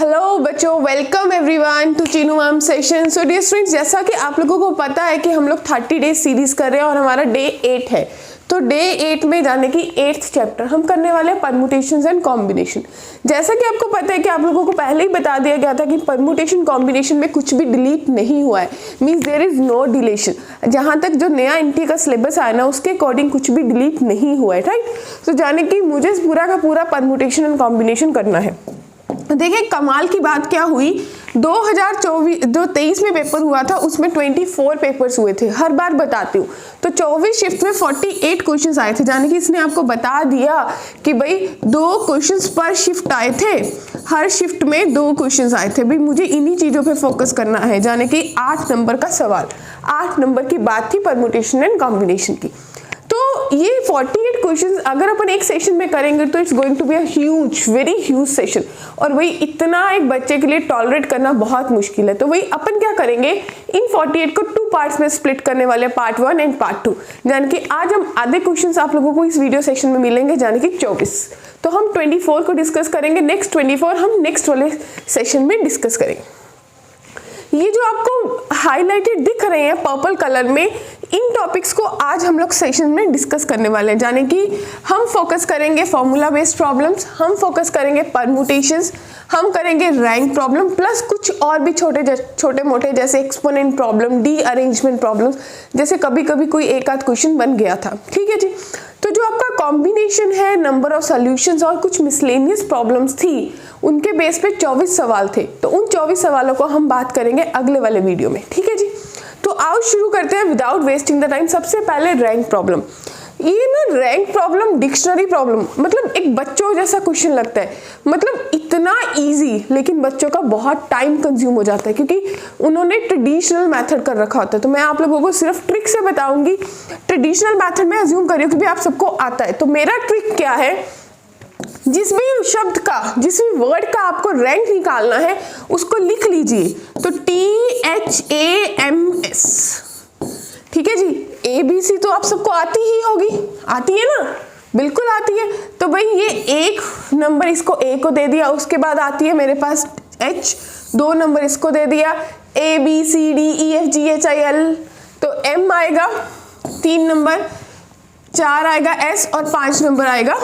Hello बच्चों, welcome everyone to Chinu ma'am session. So dear students, जैसा कि आप लोगों को पता है कि हम लोग 30 डेज सीरीज कर रहे हैं और हमारा डे 8 है। तो डे 8 में जाने की 8th चैप्टर हम करने वाले हैं परमुटेशंस एंड कॉम्बिनेशन। जैसा कि आपको पता है कि आप लोगों को पहले ही बता दिया गया था कि परमुटेशन कॉम्बिनेशन में कुछ भी डिलीट नहीं हुआ है, means there is no deletion. जहाँ तक जो नया एनटी का सिलेबस आया ना, उसके अकॉर्डिंग कुछ भी डिलीट नहीं हुआ है, राइट। तो जाने की मुझे पूरा का पूरा परमुटेशन एंड कॉम्बिनेशन करना है। देखिए कमाल की बात क्या हुई, 2023 में पेपर हुआ था, उसमें 24 पेपर्स हुए थे। हर बार बताती हूँ, तो 24 शिफ्ट में 48 क्वेश्चंस आए थे। जाने कि इसने आपको बता दिया कि भाई 2 क्वेश्चंस पर शिफ्ट आए थे, हर शिफ्ट में 2 क्वेश्चंस आए थे। भाई मुझे इन्हीं चीजों पे फोकस करना है। जाने कि 8 नंबर का सवाल, 8 नंबर की बात थी परमुटेशन एंड कॉम्बिनेशन की। तो ये 48 क्वेश्चंस अगर अपन एक सेशन में करेंगे तो it's going to be a huge, very huge session. और वही इतना एक बच्चे के लिए टॉलरेट करना बहुत मुश्किल है। तो वही अपन क्या करेंगे, इन 48 को 2 पार्ट्स में स्प्लिट करने वाले, पार्ट 1 एंड पार्ट 2। यानी कि आज हम आधे क्वेश्चंस आप लोगों को इस वीडियो सेशन में मिलेंगे, यानी कि 24। तो हम 24 को डिस्कस करेंगे, नेक्स्ट 24 हम नेक्स्ट वाले सेशन में डिस्कस करेंगे। ये जो आपको हाईलाइटेड दिख रहे हैं पर्पल कलर में, इन टॉपिक्स को आज हम लोग सेशन में डिस्कस करने वाले हैं। जाने कि हम फोकस करेंगे फॉर्मूला बेस्ड प्रॉब्लम्स, हम फोकस करेंगे परमुटेशंस, हम करेंगे रैंक प्रॉब्लम, प्लस कुछ और भी छोटे मोटे जैसे exponent problem, D arrangement problems, जैसे कभी कभी कोई एक आध क्वेश्चन बन गया था। ठीक है जी। तो जो आपका कॉम्बिनेशन है, नंबर ऑफ सॉल्यूशंस और कुछ मिसलेनियस प्रॉब्लम्स थी, उनके बेस पे 24 सवाल थे। तो उन 24 सवालों को हम बात करेंगे अगले वाले वीडियो में। ठीक है जी। तो आओ शुरू करते हैं विदाउट वेस्टिंग द टाइम। सबसे पहले रैंक प्रॉब्लम। ये ना रैंक प्रॉब्लम डिक्शनरी प्रॉब्लम, मतलब एक बच्चों जैसा क्वेश्चन लगता है, मतलब इतना इजी, लेकिन बच्चों का बहुत टाइम कंज्यूम हो जाता है क्योंकि उन्होंने ट्रेडिशनल मेथड कर रखा होता है। तो मैं आप लोगों को सिर्फ ट्रिक से बताऊंगी। ट्रेडिशनल मेथड में अज्यूम करिए कि भी आप सबको आता है। तो मेरा ट्रिक क्या है, जिस भी शब्द का, जिस भी वर्ड का आपको रैंक निकालना है उसको लिख लीजिए। तो THAMS, ठीक है जी। ABC तो आप सबको आती ही होगी, आती है ना, बिल्कुल आती है। तो भाई ये एक नंबर इसको A को दे दिया, उसके बाद आती है मेरे पास H, 2 नंबर इसको दे दिया, ABCDEFGHIL, तो M आएगा 3 नंबर, 4 आएगा S और 5 नंबर आएगा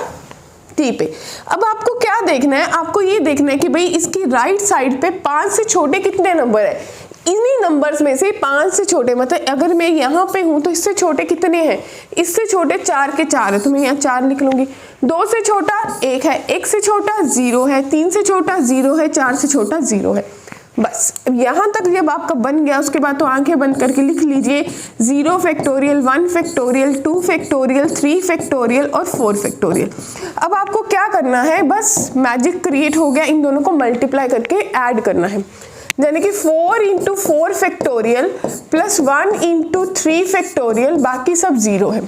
T पे। अब आपको क्या देखना है, आपको ये देखना है कि भाई इसकी राइट साइड पे 5 से छोटे कितने नंबर है। इन्हीं नंबर्स में से 5 से छोटे, मतलब अगर मैं यहाँ पे हूँ तो इससे छोटे कितने हैं, इससे छोटे 4 के 4 है, तो मैं यहाँ 4 लिख लूंगी। 2 से छोटा 1 है, 1 से छोटा 0 है, 3 से छोटा 0 है, 4 से छोटा 0 है। बस यहाँ तक जब आपका बन गया, उसके बाद तो आंखें बंद करके लिख लीजिए 0 फैक्टोरियल, 1 फैक्टोरियल, 2 फैक्टोरियल, 3 फैक्टोरियल और 4 फैक्टोरियल। अब आपको क्या करना है, बस मैजिक क्रिएट हो गया, इन दोनों को मल्टीप्लाई करके ऐड करना है। यानी कि 4 × 4 फैक्टोरियल प्लस 1 × 3 फैक्टोरियल, बाकी सब 0 है।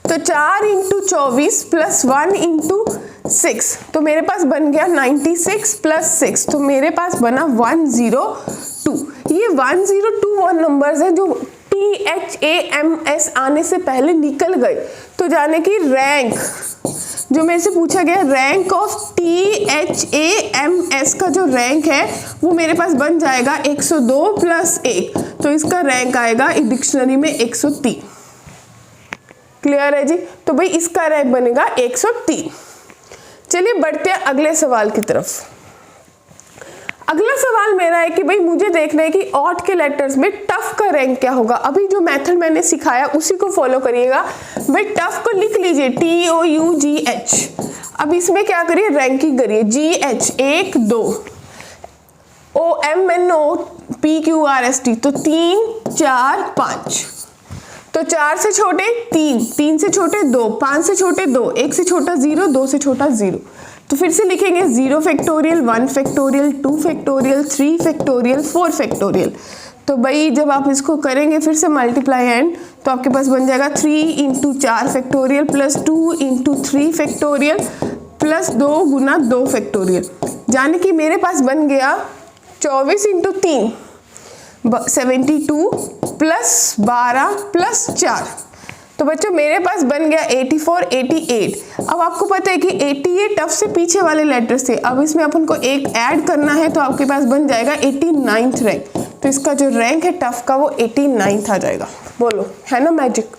तो 4 × 24 प्लस 1 × 6, तो मेरे पास बन गया 96 प्लस 6, तो मेरे पास बना 102। ये 102 वो नंबर्स हैं जो THAMS आने से पहले निकल गए। तो जाने की रैंक जो मेरे से पूछा गया, रैंक ऑफ THAMS का जो रैंक है वो मेरे पास बन जाएगा 102 प्लस 1, तो इसका रैंक आएगा इस डिक्शनरी में 103। क्लियर है जी। तो भाई इसका रैंक बनेगा 103। चलिए बढ़ते हैं अगले सवाल की तरफ। अगला सवाल मेरा है कि भाई मुझे देखना है कि ऑड के लेटर्स में टफ का रैंक क्या होगा। अभी जो मेथड मैंने सिखाया उसी को फॉलो करिएगा। भाई टफ को लिख लीजिए TOUGH। अब इसमें क्या करिए, रैंकिंग करिए। GH 1 2, OMNOPQRST, तो 3 4 5। तो 4 से छोटे 3, 3 से छोटे 2, 5 से छोटे 2, 1 से छोटा 0, 2 से छोटा 0। तो फिर से लिखेंगे 0 factorial, 1 factorial, 2 factorial, 3 factorial, 4 factorial. तो भाई जब आप इसको करेंगे फिर से मल्टीप्लाई एंड, तो आपके पास बन जाएगा 3 × 4 factorial plus 2 × 3 factorial plus 2 × 2 factorial. यानी कि मेरे पास बन गया 24 × 3 72 प्लस 12 प्लस 4, तो बच्चों मेरे पास बन गया 84, 88। अब आपको पता है कि 88 टफ से पीछे वाले लेटर्स थे, अब इसमें अपन को एक ऐड करना है, तो आपके पास बन जाएगा 89th रैंक। तो इसका जो रैंक है टफ का वो 89th आ जाएगा। बोलो, है ना मैजिक।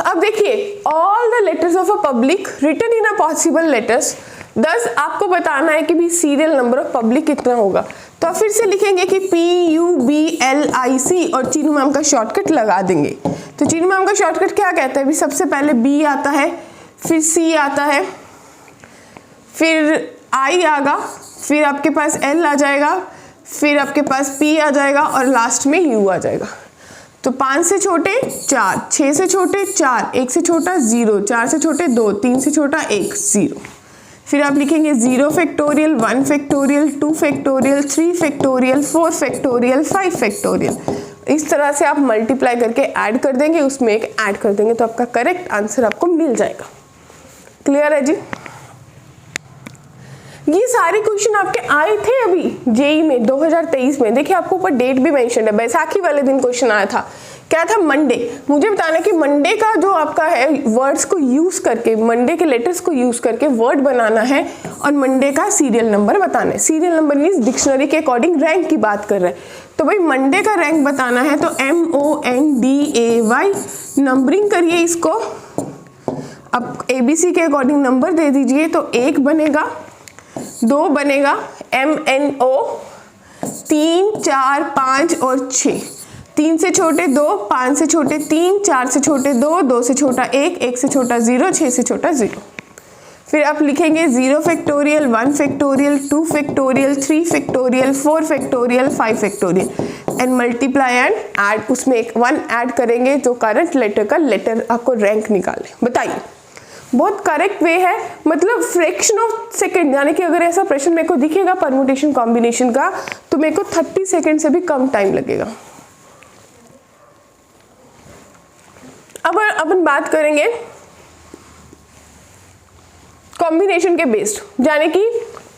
अब देखिए, all the letters of a public written in a possible letters, 10 आपको बताना है कि भी सीरियल नंबर ऑफ पब्लिक कितना होगा। तो आप फिर से लिखेंगे कि PUBLIC और चीनू मैम का शॉर्टकट लगा देंगे। तो चीनू मैम का शॉर्टकट क्या कहता है, भी सबसे पहले B आता है, फिर C आता है, फिर I आगा, फिर आपके पास L आ जाएगा, फिर आपके पास P आ जाएगा और लास्ट में U आ जाएगा। तो 5 से छोटे 4, 6 से छोटे 4, 1 से छोटा 0, 4 से छोटे 2, 3 से छोटा 1, 0। फिर आप लिखेंगे 0 factorial, 1 factorial, 2 factorial, 3 factorial, 4 factorial, 5 factorial. इस तरह से आप मल्टीप्लाई करके ऐड कर देंगे, उसमें एक ऐड कर देंगे, तो आपका करेक्ट आंसर आपको मिल जाएगा। क्लियर है जी। ये सारे क्वेश्चन आपके आए थे अभी जेई में 2023 में। देखिए आपको ऊपर डेट भी मेंशन है, बैसाखी वाले दिन क्वेश्चन आया था। क्या था, मंडे। मुझे बताना कि मंडे का जो आपका है वर्ड्स को यूज करके, मंडे के लेटर्स को यूज करके वर्ड बनाना है और मंडे का सीरियल नंबर बताना है। सीरियल नंबर मीन्स डिक्शनरी के अकॉर्डिंग रैंक की बात कर रहे हैं। तो भाई मंडे का रैंक बताना है, तो MONDAY नंबरिंग करिए इसको। अब ABC के अकॉर्डिंग नंबर दे दीजिए, तो 1 बनेगा, 2 बनेगा, MNO 3, 4, 5 और 6। 3 से छोटे 2, 5 से छोटे 3, 4 से छोटे 2, 2 से छोटा 1, 1 से छोटा 0, 6 से छोटा 0। फिर आप लिखेंगे 0 factorial, 1 factorial, 2 factorial, 3 factorial, 4 factorial, 5 factorial and multiply and add, उसमें एक 1 ऐड करेंगे जो करंट लेटर का लेटर आपको रैंक निकाले। बताइए, बहुत करेक्ट वे है, मतलब फ्रैक्शन ऑफ सेकंड, यानी कि अगर ऐसा प्रश्न मेरे को दिखेगा परमुटेशन कॉम्बिनेशन का, तो मेरे को 30 सेकंड से भी कम टाइम लगेगा। अब अपन बात करेंगे कॉम्बिनेशन के बेस्ड, यानी कि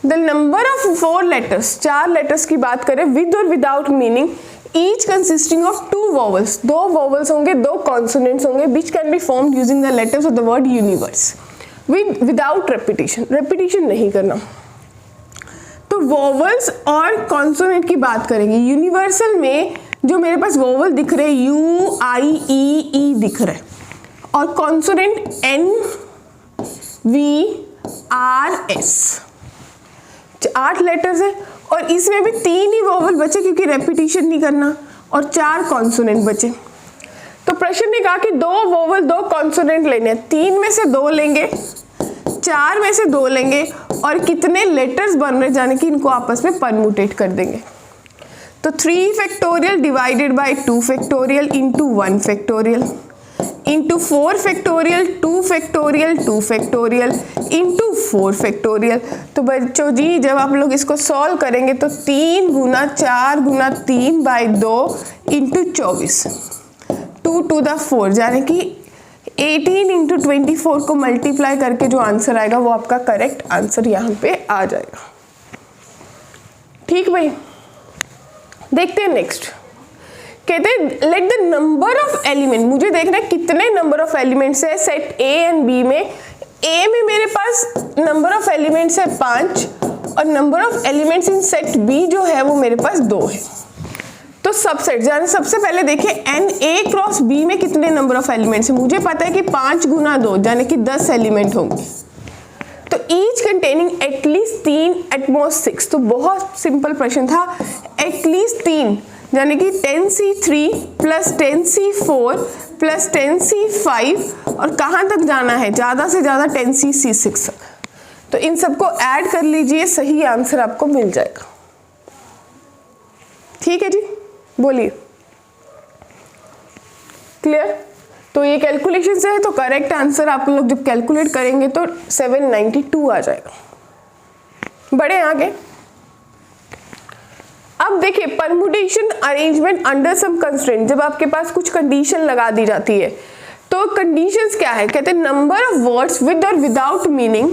the number of 4 letters, 4 letters की बात करें विद और without meaning, each consisting of 2 vowels, 2 vowels होंगे, 2 कॉन्सोनेंट्स होंगे, which can be formed using the letters of the word universe without repetition, repetition नहीं करना। तो वॉवल्स और कॉन्सोनेंट की बात करेंगे। यूनिवर्सल में जो मेरे पास वॉवल दिख रहे हैं UIEE दिख रहा है, और कॉन्सोनेंट NVRS, 8 लेटर्स है, और इसमें भी 3 ही वॉवल बचे क्योंकि रेपिटेशन नहीं करना, और 4 कॉन्सोनेंट बचे। तो प्रश्न ने कहा कि 2 वॉवल 2 कॉन्सोनेंट लेने हैं, 3 में से 2 लेंगे, 4 में से 2 लेंगे, और कितने लेटर्स बन रहे जाने कि इनको आपस में परम्यूटेट कर देंगे। तो 3 factorial divided by 2 factorial into 1 factorial into 4 factorial 2 factorial 2 factorial into 4 factorial. तो बच्चों जी जब आप लोग इसको सॉल्व करेंगे तो 3 गुना 4 गुना 3 बाय 2 इंटू 24, 2 to the 4, यानी कि 18 इंटू 24 को मल्टीप्लाई करके जो आंसर आएगा वो आपका करेक्ट आंसर यहाँ पे आ जाएगा। ठीक भाई, देखते हैं नेक्स्ट। कहते हैं let the number of element, मुझे देखना है कितने नंबर ऑफ एलिमेंट्स है सेट A एंड B में। A में मेरे पास नंबर ऑफ एलिमेंट्स है 5 और number of elements in set B जो है वो मेरे पास 2 है। तो सबसेट यानी सबसे पहले देखिए NA क्रॉस B में कितने नंबर ऑफ एलिमेंट्स है। मुझे पता है कि 5 गुना 2 यानी कि 10 एलिमेंट होंगे। तो each containing at least 3 at most 6। तो बहुत सिंपल प्रश्न था, एटलीस्ट 3 यानी कि 10C3 plus 10C4 plus 10C5 और कहाँ तक जाना है, ज़्यादा से ज़्यादा 10C6 तक। तो इन सबको ऐड कर लीजिए, सही आंसर आपको मिल जाएगा। ठीक है जी, बोलिए क्लियर। तो ये कैलकुलेशन से है तो करेक्ट आंसर आप लोग जब कैलकुलेट करेंगे तो 792 आ जाएगा। बढ़े आगे। अब देखिए permutation arrangement under some constraint, जब आपके पास कुछ कंडीशन लगा दी जाती है तो कंडीशंस क्या है। कहते हैं नंबर ऑफ वर्ड्स विद और without meaning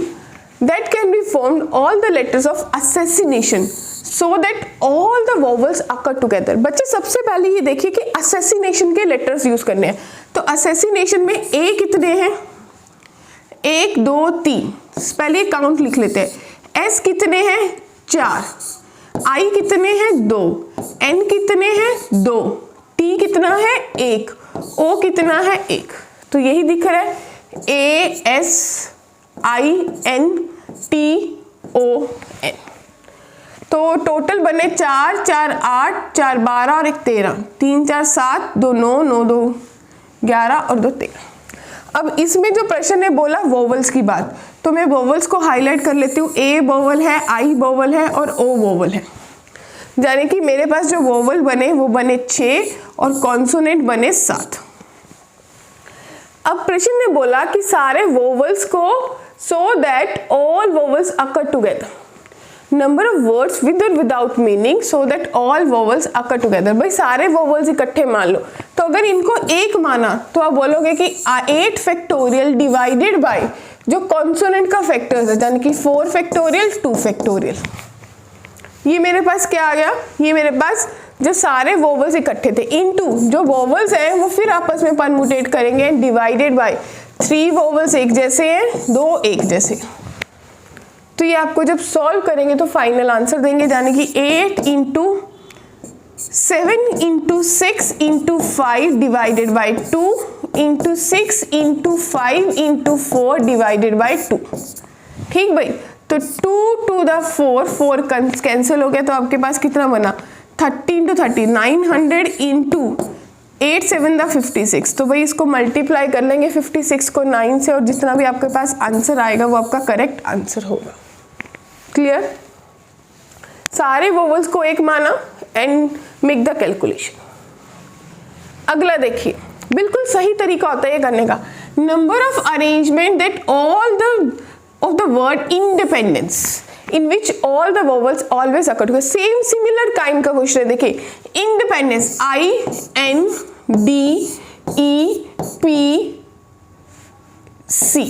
that can be formed all the letters of assassination so that all the vowels occur together। बच्चे सबसे पहले ये देखिए कि assassination के लेटर्स यूज करने हैं। तो assassination में ए कितने हैं, 1 2 3, पहले काउंट लिख लेते हैं। एस कितने हैं, 4, आई कितने हैं, 2, एन कितने हैं, 2, टी कितना है, 1, ओ कितना है, 1। तो यही दिख रहा है, A S I N T O N. तो टोटल बने 4 4 8 4 12 और 1 13, 3 4 7 2 9 9 2 11 और 2 13। अब इसमें जो प्रश्न ने बोला वोवल्स की बात, तो मैं वोवल्स को हाईलाइट कर लेती हूँ। ए वोवल है, आई वोवल है और ओ वोवल है। यानी कि मेरे पास जो वोवल बने वो बने 6 और कॉन्सोनेंट बने 7। अब प्रश्न ने बोला कि सारे वोवल्स को so that all vowels occur together, number of words with और without meaning so that all vowels occur together. भाई सारे वोवल्स इकट्ठे मान लो, तो अगर इनको 1 माना तो आप बोलोगे कि 8 फैक्टोरियल डिवाइडेड बाय जो कॉन्सोनेंट का फैक्टर्स है, यानी कि 4 फैक्टोरियल 2 फैक्टोरियल। ये मेरे पास क्या आ गया, ये मेरे पास जो सारे वोवल्स इकट्ठे थे इनटू जो वोवल्स हैं वो फिर आपस में परमुटेट करेंगे, डिवाइडेड बाय 3 वोवल्स एक जैसे हैं, 2 एक जैसे। तो ये आपको जब सॉल्व करेंगे तो फाइनल आंसर देंगे, यानी कि 8 into 7 into 6 into 5 divided by 2 into 6 into 5 into 4 divided by 2। ठीक भाई, तो 2 टू द 4 कैंसिल हो गया, तो आपके पास कितना बना, 30 इंटू 30 900 इंटू 8 7 द 56। तो भाई इसको मल्टीप्लाई कर लेंगे 56 को 9 से, और जितना भी आपके पास आंसर आएगा वो आपका करेक्ट आंसर होगा। क्लियर, सारे वोवल्स को 1 माना एंड मेक द कैलकुलेशन। अगला देखिए, बिल्कुल सही तरीका होता है ये करने का। Number of arrangement that all the of the word independence in which all the vowels always occur together। Same similar kind का क्वेश्चन है। देखिए, independence I N D E P C,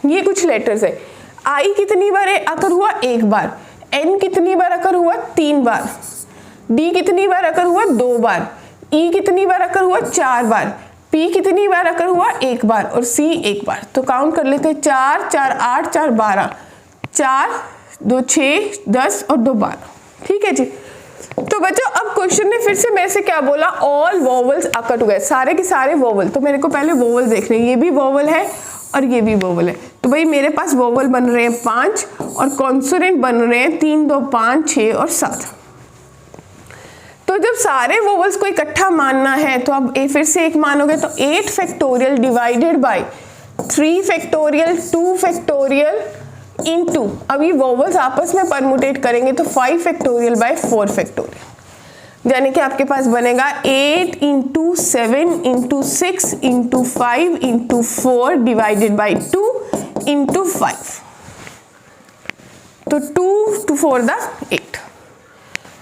ये कुछ लेटर्स है। I कितनी बार अकर हुआ, 1 बार। N कितनी बार अकर हुआ, 3 बार। D कितनी बार अकर हुआ, 2 बार। E कितनी बार अकर हुआ, 4 बार। P कितनी बार अकर हुआ, 1 बार। और C 1 बार। तो काउंट कर लेते हैं, 4 4 8 4 12, 4 2 6 10 और 2 12। ठीक है जी। तो बच्चों अब क्वेश्चन ने फिर से मेरे से क्या बोला, ऑल वोवल्स अकर टुगेदर, सारे के सारे वोवल। तो मेरे को पहले वोवल देखने, ये भी वोवल है और ये भी वोवल है। तो भाई मेरे पास वोवल बन रहे हैं 5 और कॉन्सोनेंट बन रहे हैं 3 2 5 6 और 7। तो जब सारे वोवल्स को इकट्ठा मानना है तो अब फिर से 1 मानोगे तो 8 factorial divided by 3 factorial 2 factorial into, अब ये वोवल्स आपस में परमुटेट करेंगे तो 5 फैक्टोरियल बाय 4 फैक्टोरियल, यानी कि आपके पास बनेगा 8 into 7 into 6 into 5 into 4 divided by 2 into 5। तो 2 to 4 द 8।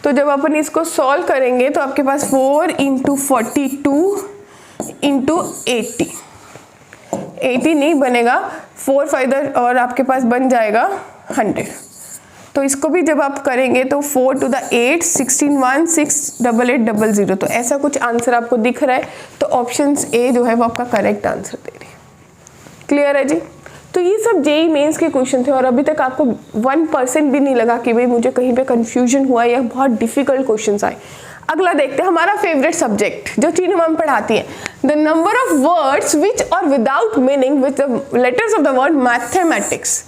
तो जब अपन इसको सॉल्व करेंगे तो आपके पास 4 इंटू 42 इंटू 80 नहीं बनेगा, 4 5 और आपके पास बन जाएगा 100। तो इसको भी जब आप करेंगे तो 4 to the 8 16 1 6 8 8 0 0। तो ऐसा कुछ आंसर आपको दिख रहा है, तो ऑप्शन ए जो है वो आपका करेक्ट आंसर दे रही है। क्लियर है जी। तो ये सब जेईई मेंस के क्वेश्चन थे और अभी तक आपको 1% भी नहीं लगा कि भाई मुझे कहीं पे कंफ्यूजन हुआ या बहुत डिफिकल्ट क्वेश्चंस आए। अगला देखते हैं, हमारा फेवरेट सब्जेक्ट जो चीनू मैम पढ़ाती है, the number of words which और without meaning with the letters of the word mathematics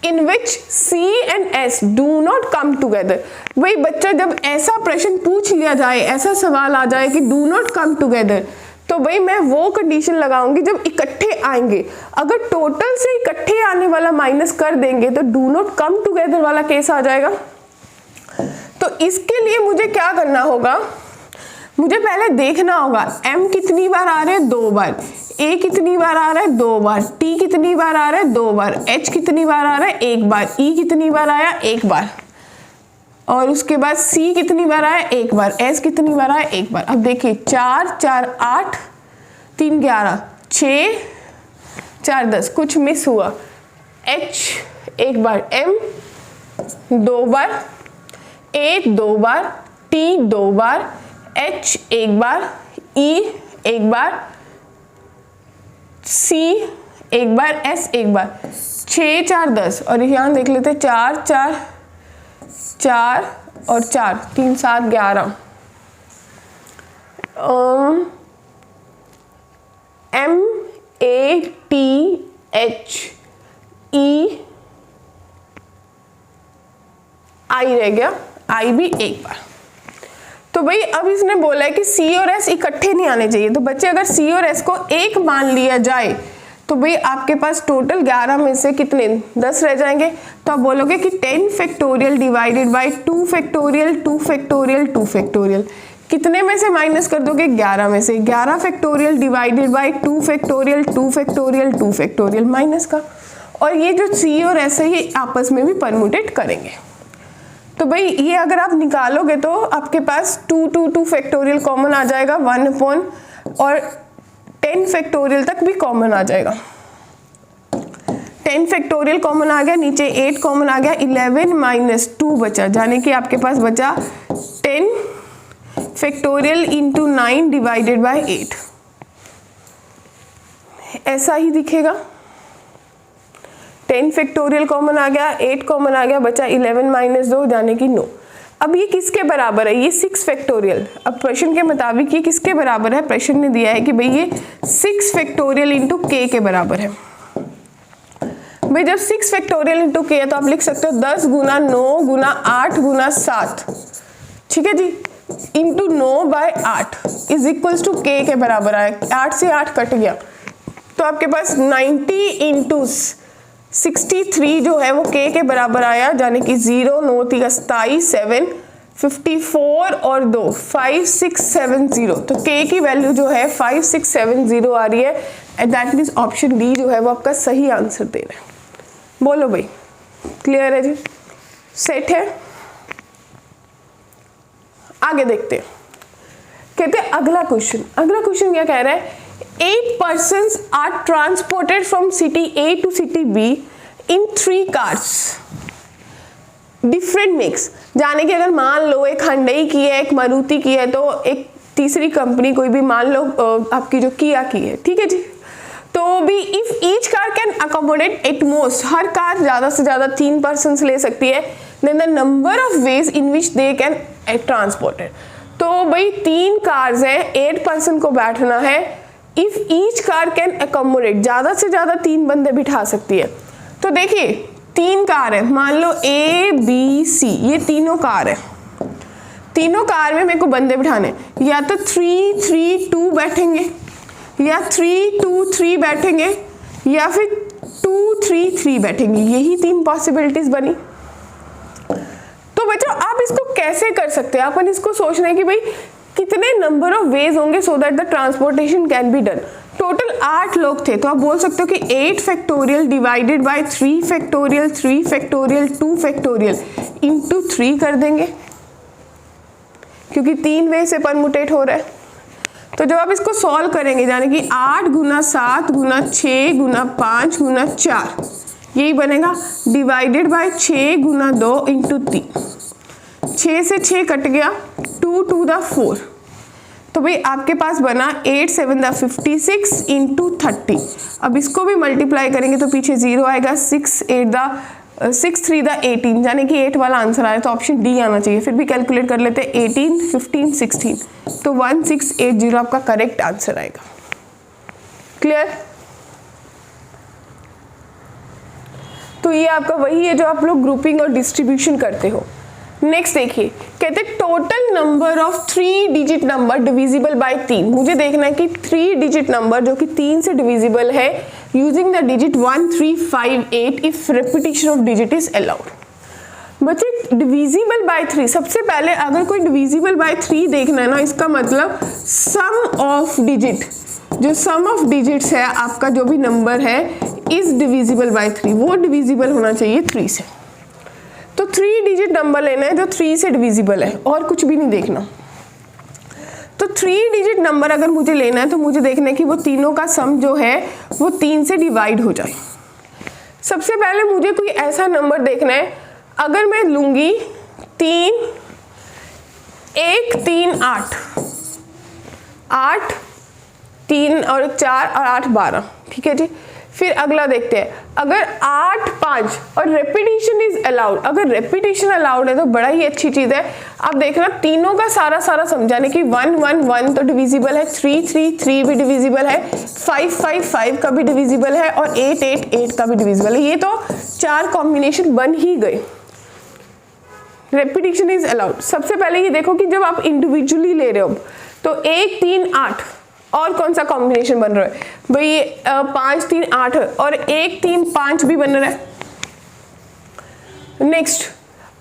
in which C and S do not come together। भाई बच्चा जब ऐसा प्रश्न पूछ लिया जाए, ऐसा सवाल आ जाए कि do not come together, तो भाई मैं वो कंडीशन लगाऊंगी जब इकट्ठे आएंगे। अगर टोटल से इकट्ठे आने वाला माइनस कर देंगे तो डू नॉट कम टुगेदर वाला केस आ जाएगा। तो इसके लिए मुझे क्या करना होगा, मुझे पहले देखना होगा M कितनी बार आ रहे हैं, 2 बार। A कितनी बार आ रहा है, 2 बार। T कितनी बार आ रहा है, 2 बार। H कितनी बार आ रहा है, 1 बार। E कितनी बार आया, 1 बार। और उसके बाद C कितनी बार आया, 1 बार। S कितनी बार आया, 1 बार। अब देखिए 4 4 8 3 11 6 4 10, कुछ मिस हुआ। H एक बार, M 2 bar, A 2 bar, T 2 bar, H एक बार, E एक बार, C एक बार, S एक बार, 6 4 10 और यहाँ देख लेते 4 4 4 और 4 3 7 11 M A T H E I रह गया, I भी एक बार। तो भाई अब इसने बोला है कि C और S इकट्ठे नहीं आने चाहिए। तो बच्चे अगर C और S को एक मान लिया जाए तो भाई आपके पास टोटल 11 में से कितने 10 रह जाएंगे। तो आप बोलोगे कि 10 factorial divided by 2 factorial 2 factorial 2 factorial, कितने में से माइनस कर दोगे 11 में से, 11 factorial divided by 2 factorial 2 factorial 2 factorial minus का। और ये जो C और S है ये आपस में भी परम्यूटेट करेंगे। तो भाई ये अगर आप निकालोगे तो आपके पास 2 फैक्टोरियल कॉमन आ जाएगा, 1 अपॉन और 10 फैक्टोरियल तक भी कॉमन आ जाएगा। 10 फैक्टोरियल कॉमन आ गया, नीचे 8 कॉमन आ गया, 11 माइनस 2 बचा, यानी कि आपके पास बचा 10 फैक्टोरियल इंटू 9 डिवाइडेड बाय 8। ऐसा ही दिखेगा। 10 फैक्टोरियल कॉमन आ गया, 8 कॉमन आ गया, बचा 11 माइनस 2 यानी कि 9। अब ये किसके बराबर है, ये 6 फैक्टोरियल। अब प्रश्न के मुताबिक ये किसके बराबर है, प्रश्न ने दिया है कि भाई ये 6 फैक्टोरियल इंटू k के बराबर है। भाई जब 6 फैक्टोरियल इंटू k है तो आप लिख सकते हो 10 गुना 9 गुना 8 गुना 7, ठीक है जी, into 9 by 8 is equals to k के बराबर आया। 8 से 8 कट गया तो आपके पास 90 इंटू 63 जो है वो k के बराबर आया, यानी कि 0 9 3 27 7 54 और 2 5670। तो k की वैल्यू जो है 5670 आ रही है and that means option D जो है वो आपका सही आंसर दे रहा है। बोलो भाई, क्लियर है जी, सेट है। आगे देखते हैं, कहते हैं अगला क्वेश्चन क्या कह रहा है, 8 persons are transported from city A to city B in 3 cars different makes। जाने कि अगर मान लो एक Hyundai की है, एक मारुति की है, तो एक तीसरी कंपनी कोई भी मान लो आपकी जो किया की है, ठीक है जी। तो भी if each car can accommodate at most, हर कार ज्यादा से ज्यादा 3 persons ले सकती है, then the number of ways in which they can transported. तो भाई 3 कार्स हैं, 8 person को बैठना है। If each car can accommodate, ज्यादा से ज्यादा 3 बंदे बिठा सकती है। तो देखिए 3 कार है, मान लो A B C, ये तीनों कार है। तीनों कार में मेरे को बंदे बिठाने, या तो 3 3 2 बैठेंगे, या 3 2 3 बैठेंगे, या फिर 2 3 3 बैठेंगे। यही 3 पॉसिबिलिटीज बनी। तो बच्चों आप इसको कैसे कर सकते हैं, अपन इसको सोचना है कि भाई कितने नंबर ऑफ वेज होंगे so that the transportation can be done. Total 8 लोग थे, तो आप बोल सकते हो कि 8 factorial divided by 3 factorial 3 factorial 2 factorial into 3 कर देंगे, क्योंकि 3 वे से परमुटेट हो रहा है। तो जब आप इसको सॉल्व करेंगे, यानी कि 8 गुना 7 गुना 6 गुना 5 गुना 4, यही बनेगा, डिवाइडेड बाय 6 गुना 2 इंटू 3। 6 से 6 कट गया, 2 2 द 4। तो भाई आपके पास बना 8 7 द 56 इंटू 30। अब इसको भी मल्टीप्लाई करेंगे तो पीछे 0 आएगा, 6 3 द 18, यानी कि 8 वाला आंसर आया। तो ऑप्शन डी आना चाहिए। फिर भी कैलकुलेट कर लेते हैं, 18 15 16, तो 1680 आपका करेक्ट आंसर आएगा। क्लियर? तो ये आपका वही है जो आप लोग ग्रुपिंग और डिस्ट्रीब्यूशन करते हो। नेक्स्ट देखिए, कहते हैं total number of 3 digit number divisible by 3। मुझे देखना है कि 3 डिजिट नंबर जो कि 3 से डिविजिबल है using the digit 1 3 5 8 if repetition of digit is allowed. बच्चे डिविजिबल बाय 3, सबसे पहले अगर कोई डिविजिबल बाय 3 देखना है ना, इसका मतलब सम ऑफ डिजिट, जो सम ऑफ डिजिट्स है आपका जो भी नंबर है इज डिविजिबल बाय 3, वो डिविजिबल होना चाहिए 3 से। तो 3 डिजिट नंबर लेना है जो 3 से डिविजिबल है, और कुछ भी नहीं देखना। तो 3 डिजिट नंबर अगर मुझे लेना है तो मुझे देखना है कि वो तीनों का सम जो है वो 3 से डिवाइड हो जाए। सबसे पहले मुझे कोई ऐसा नंबर देखना है, अगर मैं लूंगी 3 1 3 8, 8 3 और 4 और 8 12, ठीक है जी। फिर अगला देखते हैं, अगर 8 5 और रेपिटेशन इज अलाउड, अगर रेपिटेशन अलाउड है तो बड़ा ही अच्छी चीज है। आप देखना तीनों का सारा समझाने की 1 1 1 तो डिविजिबल है, 3 3 3 भी डिविजिबल है, 5 5 5 का भी डिविजिबल है और 8 8 8 का भी डिविजिबल है। ये तो 4 कॉम्बिनेशन बन ही गए। Repetition is allowed. सबसे पहले ये देखो कि जब आप इंडिविजुअली ले रहे हो तो 1 3 8 और कौन सा कॉम्बिनेशन बन रहा है भाई, 5 3 8 और 1 3 5 भी बन रहा है। नेक्स्ट,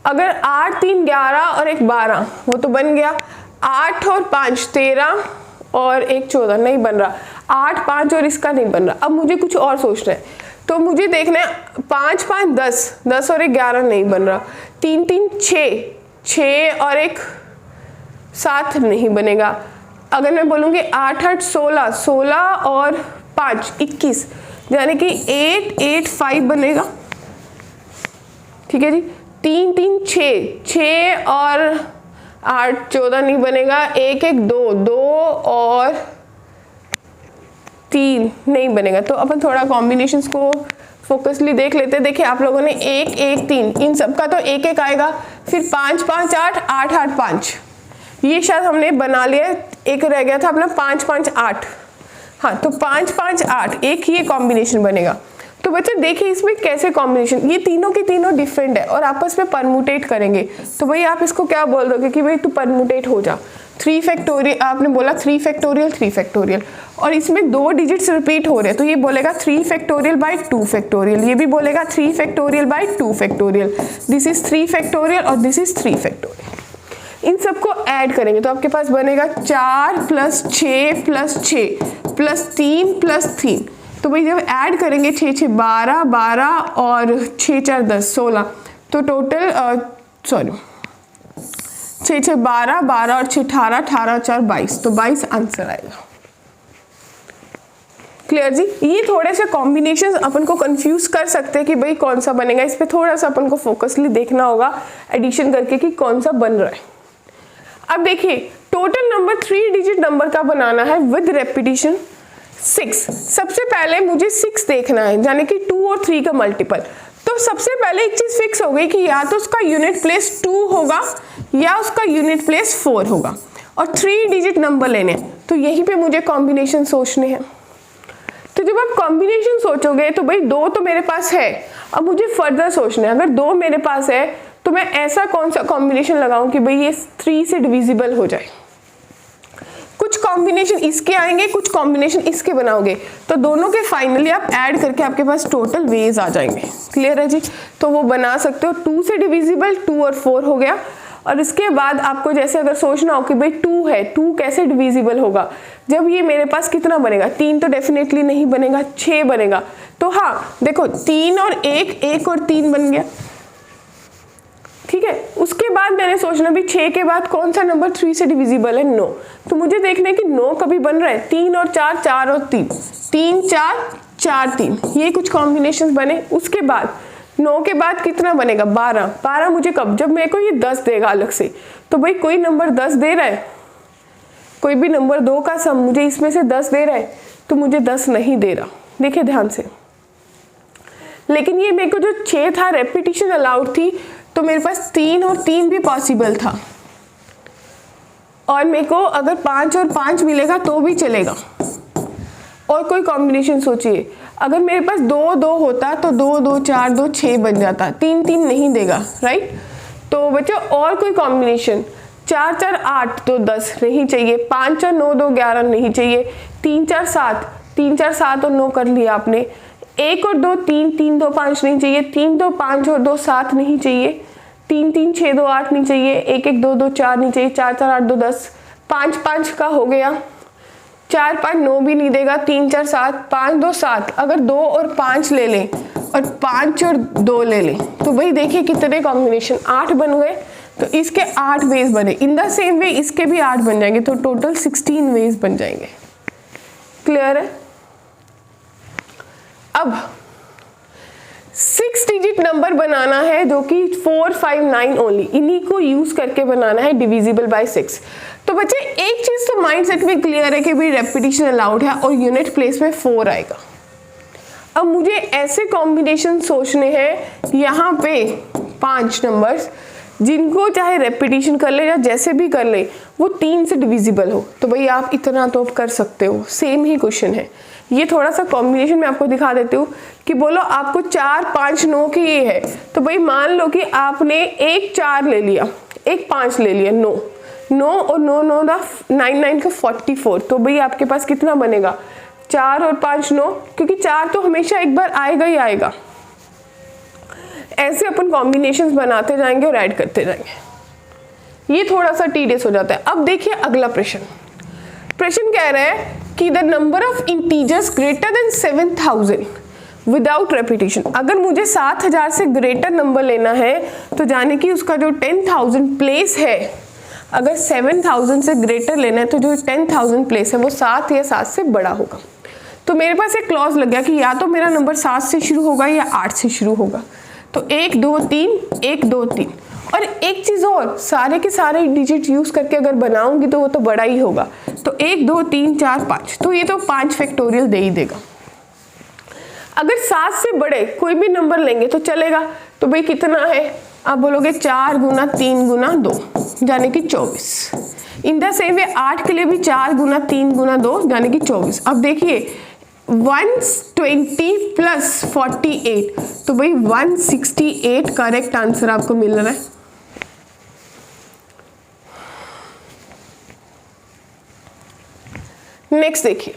अगर 8 3 11 और 1 12 वो तो बन गया, 8 और 5 13 और 1 14 नहीं बन रहा, 8 5 और इसका नहीं बन रहा। अब मुझे कुछ और सोचना है, तो मुझे देखना है 5 5 10 10 और 1 11 नहीं बन रहा, 3 3 6 6 और 1 7 नहीं बनेगा। अगर मैं बोलूँगी 8 8 16 16 और 5 21, यानी कि 8 8 5 बनेगा, ठीक है जी। 3 3 6 6 और 8 14 नहीं बनेगा, 1 1 2 2 और 3 नहीं बनेगा। तो अपन थोड़ा कॉम्बिनेशंस को फोकसली देख लेते हैं। देखिए आप लोगों ने 1 1 3 इन सब का तो 1 1 आएगा, फिर 5 5 8 8 8 5, ये शायद हमने बना लिया, एक रह गया था अपना 5 5 8, हाँ तो 5 5 8 एक ये कॉम्बिनेशन बनेगा। तो बच्चे देखिए इसमें कैसे कॉम्बिनेशन, ये तीनों के तीनों डिफरेंट है और आपस में परमुटेट करेंगे। तो भाई आप इसको क्या बोल दोगे कि भाई तू परमुटेट हो जा। 3 फैक्टोरियल आपने बोला, 3 फैक्टोरियल 3 फैक्टोरियल, और इसमें 2 डिजिट्स रिपीट हो रहे हैं तो ये बोलेगा 3 फैक्टोरियल बाय 2 फैक्टोरियल, ये भी बोलेगा 3 factorial by 2 factorial, this is 3 factorial और दिस इज 3 फैक्टोरियल। इन सबको ऐड करेंगे तो आपके पास बनेगा 4 + 6 + 6 + 3 + 3। तो भाई जब ऐड करेंगे 6 6 12 12 और 6 4 10 16, तो टोटल 6 6 12 12 और 6 18 18 4 22, तो 22 आंसर आएगा। क्लियर जी। ये थोड़े से कॉम्बिनेशन अपन को कंफ्यूज कर सकते हैं कि भाई कौन सा बनेगा, इस पे थोड़ा सा अपन को फोकसली देखना होगा एडिशन करके कि कौन सा बन रहा है। अब देखिए टोटल नंबर 3 डिजिट नंबर का बनाना है विद रेपिटेशन 6। सबसे पहले मुझे 6 देखना है, यानी कि 2 और 3 का मल्टीपल। तो सबसे पहले एक चीज फिक्स हो गई कि या तो उसका यूनिट प्लेस 2 होगा या उसका यूनिट प्लेस 4 होगा, और 3 डिजिट नंबर लेने, तो यहीं पे मुझे कॉम्बिनेशन सोचने हैं। तो जब आप कॉम्बिनेशन सोचोगे तो भाई 2 तो मेरे पास है, अब मुझे फर्दर सोचना है। अगर 2 मेरे पास है तो मैं ऐसा कौन सा कॉम्बिनेशन लगाऊं कि भाई ये 3 से डिविजिबल हो जाए। कुछ कॉम्बिनेशन इसके आएंगे, कुछ कॉम्बिनेशन इसके बनाओगे, तो दोनों के फाइनली आप ऐड करके आपके पास टोटल वेज आ जाएंगे। क्लियर है जी। तो वो बना सकते हो 2 से डिविजिबल, 2 और 4 हो गया। और इसके बाद आपको जैसे अगर सोचना हो कि भाई 2 है, 2 कैसे डिविजिबल होगा, जब ये मेरे पास कितना बनेगा, 3 तो डेफिनेटली नहीं बनेगा, 6 बनेगा। तो हाँ देखो 3 और 1 1 और 3 बन गया, ठीक है। उसके बाद मैंने सोचना भी 6 के बाद कौन सा नंबर 3 से डिविजिबल है, 9। तो मुझे देखना है कि 9 कभी बन रहा है, 3 और 4 4 और 3 3 4 4 3, ये कुछ कॉम्बिनेशंस बने। उसके बाद 9 के बाद कितना बनेगा, 12 12 मुझे कब, जब मेरे को ये 10 देगा अलग से। तो भाई कोई नंबर 10 दे रहा है, कोई भी नंबर 2 का सम मुझे इसमें से 10 दे रहा है, तो मुझे 10 नहीं दे रहा, देखिए ध्यान से। लेकिन ये मेरे को जो 6 था रेपिटेशन अलाउड थी, तो मेरे पास 3 और 3 भी पॉसिबल था, और मेरे को अगर 5 और 5 मिलेगा तो भी चलेगा। और कोई कॉम्बिनेशन सोचिए, अगर मेरे पास 2 2 होता तो 2 2 4 2 6 बन जाता, 3 3 नहीं देगा, राइट। तो बच्चों और कोई कॉम्बिनेशन, 4 4 8 तो 10 नहीं चाहिए, 5 और 9 2 11 नहीं चाहिए, 3 4 7 3 4 7 और 9 कर लिया आपने, 1 और 2 3 3 2 5 नहीं चाहिए, 3 2 5 और 2 7 नहीं चाहिए, 3 3 6 2 8 नहीं चाहिए, 1 1 2 2 4 नहीं चाहिए, 4 4 8 2 10, 5 5 का हो गया, 4 5 9 भी नहीं देगा, 3 4 7 5 2 7। अगर 2 और 5 ले लें और 5 और 2 ले लें, तो भाई देखिए कितने कॉम्बिनेशन, 8 बन गए। तो इसके 8 वेज बने, इन द सेम वे इसके भी 8 बन जाएंगे, तो टोटल 16 वेज बन जाएंगे। क्लियर है। अब 6 डिजिट नंबर बनाना है जो कि 4, 5, 9 ओनली, इन्हीं को यूज करके बनाना है डिविजिबल बाय 6। तो बच्चे एक चीज तो माइंडसेट में क्लियर है कि भाई रेपिटेशन अलाउड है और यूनिट प्लेस में 4 आएगा। अब मुझे ऐसे कॉम्बिनेशन सोचने हैं यहाँ पे 5 नंबर्स जिनको चाहे रेपिटेशन कर ले या जैसे भी कर ले वो 3 से डिविजिबल हो। तो भाई आप इतना तो कर सकते हो, सेम ही क्वेश्चन है। ये थोड़ा सा कॉम्बिनेशन में आपको दिखा देती हूँ कि बोलो आपको 4, 5, 9 की ये है, तो भाई मान लो कि आपने एक 4 ले लिया, एक 5 ले लिया, 9 और 9 9 9 का 44। तो भाई आपके पास कितना बनेगा, 4 और 5 9, क्योंकि 4 तो हमेशा एक बार आएगा ही आएगा। ऐसे अपन कॉम्बिनेशंस बनाते जाएंगे और ऐड करते जाएंगे। ये थोड़ा सा टीडियस हो जाता है। अब देखिए अगला प्रश्न कह रहा है कि the number of integers greater than 7000 without repetition. अगर मुझे 7000 से ग्रेटर नंबर लेना है तो जाने कि उसका जो 10,000 प्लेस है, अगर 7000 से ग्रेटर लेना है तो जो 10,000 प्लेस है वो 7 या 7 से बड़ा होगा। तो मेरे पास एक क्लॉज लग गया कि या तो मेरा नंबर 7 से शुरू होगा या 8 से शुरू होगा। तो 1 2 3 1 2 3। और एक चीज और, सारे के सारे डिजिट यूज करके अगर बनाऊंगी तो वो तो बड़ा ही होगा। तो 1 2 3 4 5, तो ये तो 5 फैक्टोरियल दे ही देगा। अगर 7 से बड़े कोई भी नंबर लेंगे तो चलेगा। तो भाई कितना है, आप बोलोगे 4 गुना 3 गुना 2 यानी कि 24। इन द सेम वे 8 के लिए भी 4 गुना 3 गुना 2 यानी कि 24। अब देखिए 120 प्लस 48, तो भाई 168 करेक्ट आंसर आपको मिल रहा है। नेक्स्ट देखिए,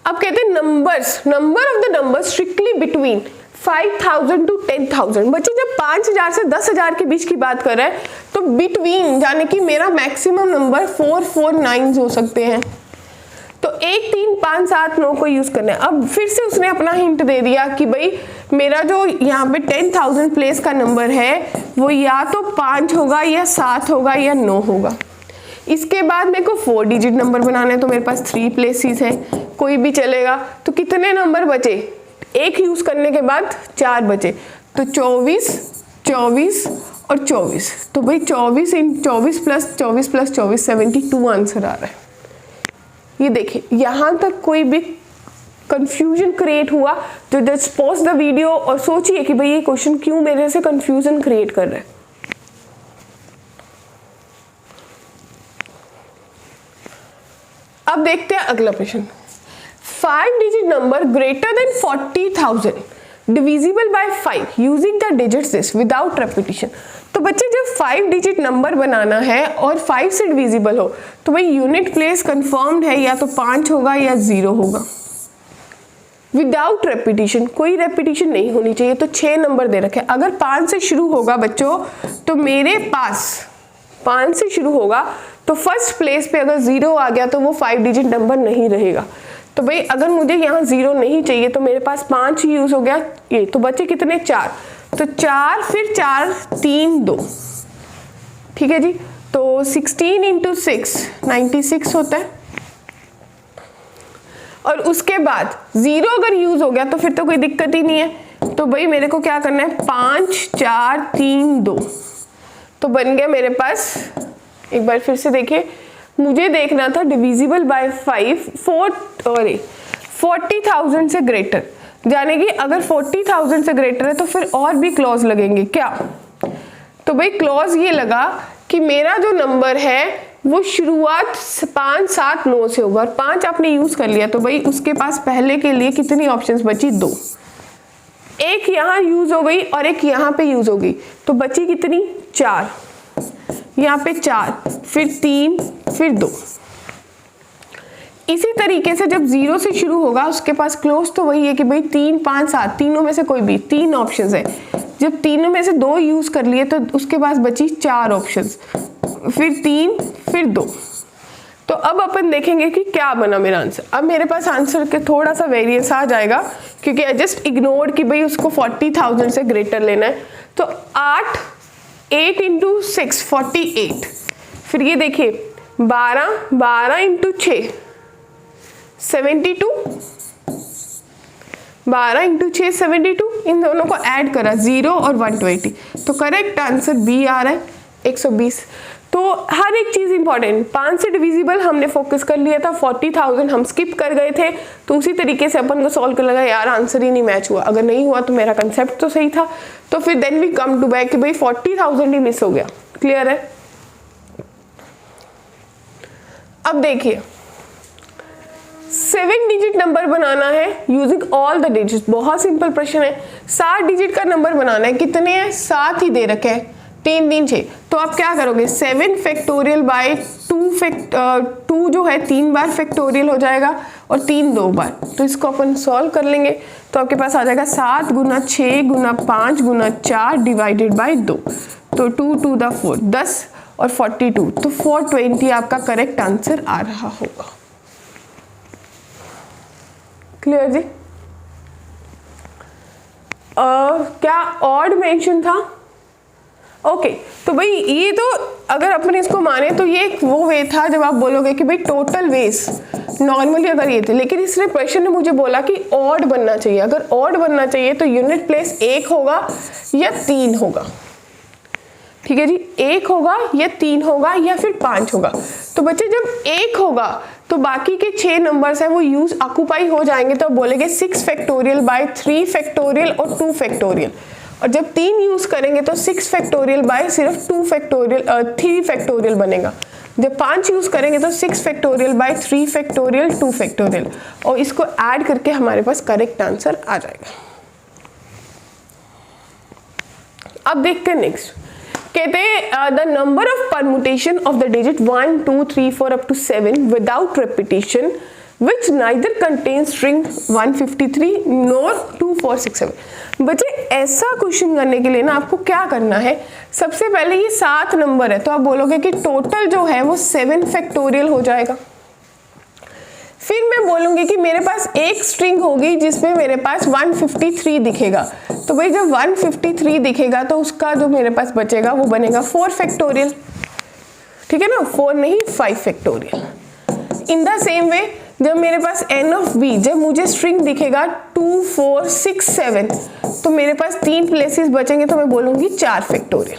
अब कहते हैं number of the numbers strictly between 5000 to 10,000। बच्चे जब 5000 से 10,000 के बीच की बात कर रहे हैं तो बिटवीन यानी कि मेरा मैक्सिमम नंबर 4 4 9 हो सकते हैं। तो 1 3 5 7 9 को यूज करना है। अब फिर से उसने अपना हिंट दे दिया कि भाई मेरा जो यहाँ पे 10,000 प्लेस का नंबर है वो या तो 5 होगा या 7 होगा या 9 होगा। इसके बाद मेरे को 4 डिजिट नंबर बनाना है, तो मेरे पास 3 प्लेसेस है, कोई भी चलेगा। तो कितने नंबर बचे, एक यूज करने के बाद 4 बचे। तो 24 24 और 24। तो भाई 24 प्लस 24 72 आंसर आ रहा है। ये देखिए यहां तक कोई भी कंफ्यूजन क्रिएट हुआ तो जस्ट पॉज द वीडियो और सोचिए कि भाई ये क्वेश्चन क्यों मेरे से कंफ्यूजन क्रिएट कर रहा है। अब देखते हैं अगला प्रश्न। 5 digit number greater than 40,000 divisible by 5 using the digits this without repetition. तो बच्चे जब 5 डिजिट नंबर बनाना है और 5 से डिविजिबल हो तो भाई यूनिट प्लेस कंफर्म्ड है, या तो 5 होगा या 0 होगा। विदाउट रेपिटेशन, कोई रेपिटेशन नहीं होनी चाहिए। तो 6 नंबर दे रखे। अगर 5 से शुरू होगा बच्चों तो मेरे पास 5 से शुरू होगा तो फर्स्ट प्लेस पे अगर 0 आ गया तो वो 5 डिजिट नंबर नहीं रहेगा। तो भाई अगर मुझे यहाँ 0 नहीं चाहिए तो मेरे पास 5 ही यूज हो गया ये। तो बच्चे कितने, 4। तो 4 फिर 4 3 2, ठीक है जी। तो 16 × 6 96 होता है। और उसके बाद 0 अगर यूज हो गया तो फिर तो कोई दिक्कत ही नहीं है। तो भाई मेरे को क्या करना है, 5 4 3 2। तो बन गया मेरे पास, एक बार फिर से देखिए, मुझे देखना था डिविजिबल बाय 5 40,000 से ग्रेटर, यानी कि अगर 40,000 से ग्रेटर है तो फिर और भी क्लॉज लगेंगे क्या। तो भाई क्लॉज ये लगा कि मेरा जो नंबर है वो शुरुआत 5 7 9 से होगा और 5 आपने यूज कर लिया। तो भाई उसके पास पहले के लिए कितनी ऑप्शंस बची, 2। एक यहाँ यूज हो गई और एक यहाँ पे यूज हो गई। तो बची कितनी, 4। यहाँ पे 4 फिर 3 फिर 2। इसी तरीके से जब 0 से शुरू होगा उसके पास क्लोज तो वही है कि भाई 3 5 7 तीनों में से कोई भी 3 ऑप्शंस है। जब तीनों में से 2 यूज कर लिए तो उसके पास बची 4 ऑप्शंस, फिर 3 फिर 2। तो अब अपन देखेंगे कि क्या बना मेरा आंसर। अब मेरे पास आंसर के थोड़ा सा वेरिएंस आ जाएगा क्योंकि आई जस्ट इग्नोर्ड कि भाई उसको 40,000 से ग्रेटर लेना है। तो 8 × 6 48। फिर ये देखिए 12 × 6 72। 12 इंटू 6 72, इन दोनों को ऐड करा 0 और 120, तो करेक्ट आंसर बी आ रहा है 120। तो हर एक चीज़ इंपॉर्टेंट, 5 से डिविजिबल हमने फोकस कर लिया था, 40,000 हम स्किप कर गए थे, तो उसी तरीके से अपन को सॉल्व कर लगा यार आंसर ही नहीं मैच हुआ। अगर नहीं हुआ तो मेरा कंसेप्ट तो सही था, तो फिर then we come to back कि भाई 40,000 ही मिस हो गया। क्लियर है? अब देखिए 7 डिजिट नंबर बनाना है यूजिंग ऑल द डिजिट। बहुत सिंपल प्रश्न है, 7 डिजिट का नंबर बनाना है। कितने हैं? 7 ही दे रखे हैं, 3 3 6। तो आप क्या करोगे, 7 फैक्टोरियल बाय 2 जो है 3 बार फैक्टोरियल हो जाएगा और 3 2 बार। तो इसको अपन सॉल्व कर लेंगे, तो आपके पास आ जाएगा 7 गुना 6 गुना 5 गुना 4 डिवाइडेड बाय 2, तो 2 2 द 4 10 और 42, तो 420 आपका करेक्ट आंसर आ रहा होगा। क्लियर जी? क्या ऑड मेंशन था? ओके, तो भाई ये तो अगर अपन इसको माने तो ये एक वो वे था जब आप बोलोगे कि भाई टोटल वेज नॉर्मली अगर ये थे, लेकिन इसने प्रश्न ने मुझे बोला कि ऑड बनना चाहिए। अगर ऑड बनना चाहिए तो यूनिट प्लेस 1 होगा या 3 होगा। ठीक है जी, 1 होगा या 3 होगा या फिर 5 होगा। तो बच्चे जब 1 होगा तो बाकी के 6 नंबर्स हैं वो यूज ऑक्यूपाई हो जाएंगे, तो बोलेंगे 6 फैक्टोरियल बाय 3 फैक्टोरियल और 2 फैक्टोरियल। और जब 3 यूज करेंगे तो 6 फैक्टोरियल बाय सिर्फ 2 फैक्टोरियल 3 फैक्टोरियल बनेगा। जब 5 यूज करेंगे तो 6 फैक्टोरियल बाय 3 फैक्टोरियल 2 फैक्टोरियल, और इसको ऐड करके हमारे पास करेक्ट आंसर आ जाएगा। अब देखते हैं नेक्स्ट, कहते हैं the number of permutation of the digit 1 2 3 4 up to 7 without repetition which neither contains string 153 nor 2467। बच्चे ऐसा क्वेश्चन करने के लिए ना आपको क्या करना है, सबसे पहले ये 7 नंबर है तो आप बोलोगे कि टोटल जो है वो 7 फैक्टोरियल हो जाएगा। फिर मैं बोलूंगी कि मेरे पास एक स्ट्रिंग होगी जिसमें मेरे पास 153 दिखेगा, तो भाई जब 153 दिखेगा तो उसका जो मेरे पास बचेगा वो बनेगा 4 फैक्टोरियल। ठीक है ना, 4 नहीं 5 factorial. In the same way जब मेरे पास n ऑफ b, जब मुझे स्ट्रिंग दिखेगा 2 4 6 7, तो मेरे पास 3 प्लेसेस बचेंगे तो मैं बोलूंगी 4 फैक्टोरियल।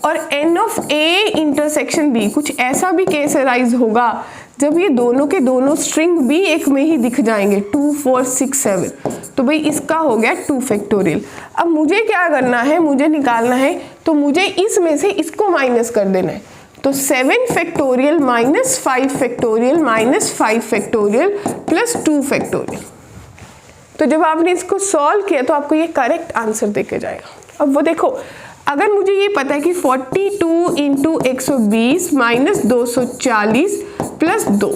और n of a intersection b, कुछ ऐसा भी केस अराइज होगा जब ये दोनों के दोनों स्ट्रिंग भी एक में ही दिख जाएंगे 2 4 6 7, तो भाई इसका हो गया 2 फैक्टोरियल। अब मुझे क्या करना है, मुझे निकालना है, तो मुझे इसमें से इसको माइनस कर देना है। तो 7 factorial minus 5 factorial minus 5 factorial plus 2 factorial. तो जब आपने इसको सॉल्व किया तो आपको ये करेक्ट आंसर देके जाएगा। अब वो देखो, अगर मुझे ये पता है कि 42 इंटू 120 माइनस 240 प्लस 2,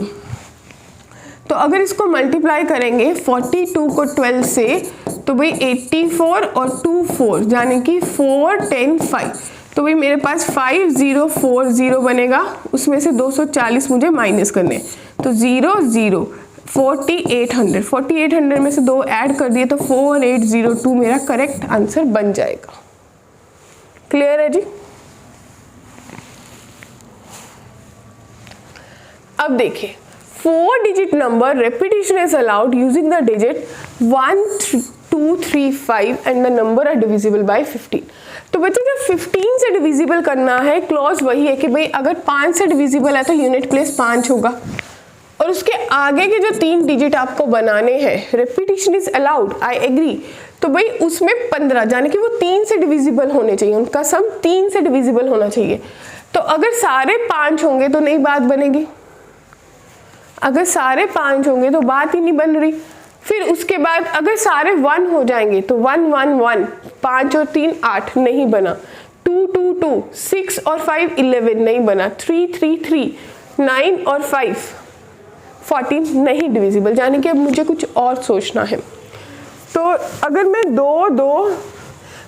तो अगर इसको मल्टीप्लाई करेंगे 42 को 12 से, तो भाई 84 और 2 4 यानी कि 4 10 5, तो भाई मेरे पास 5040 बनेगा, उसमें से 240 मुझे माइनस करने, तो 0 0 4800 में से 2 ऐड कर दिए तो 4802 मेरा करेक्ट आंसर बन जाएगा। क्लियर है जी? अब देखिए 4 digit number repetition is allowed using the digit 1 2 3 5 and the number are divisible by 15। तो बच्चे जब 15 से डिविजिबल करना है, क्लॉज वही है कि भाई अगर 5 से डिविजिबल है तो यूनिट प्लेस 5 होगा, और उसके आगे के जो 3 डिजिट आपको बनाने हैं, repetition is allowed, I agree, तो भाई उसमें 15 यानी कि वो 3 से डिविजिबल होने चाहिए, उनका सम 3 से डिविजिबल होना चाहिए। तो अगर सारे 5 होंगे तो नई बात बनेगी, अगर सारे 5 होंगे तो बात ही नहीं बन रही। फिर उसके बाद अगर सारे 1 हो जाएंगे तो 1 1 1, 5 और 3 8 नहीं बना, 2 2 2, 6 और 5 11 नहीं बना, 3 3 3, 9 और 5 14 नहीं डिविजिबल, यानी कि अब मुझे कुछ और सोचना है। तो अगर मैं 2 2,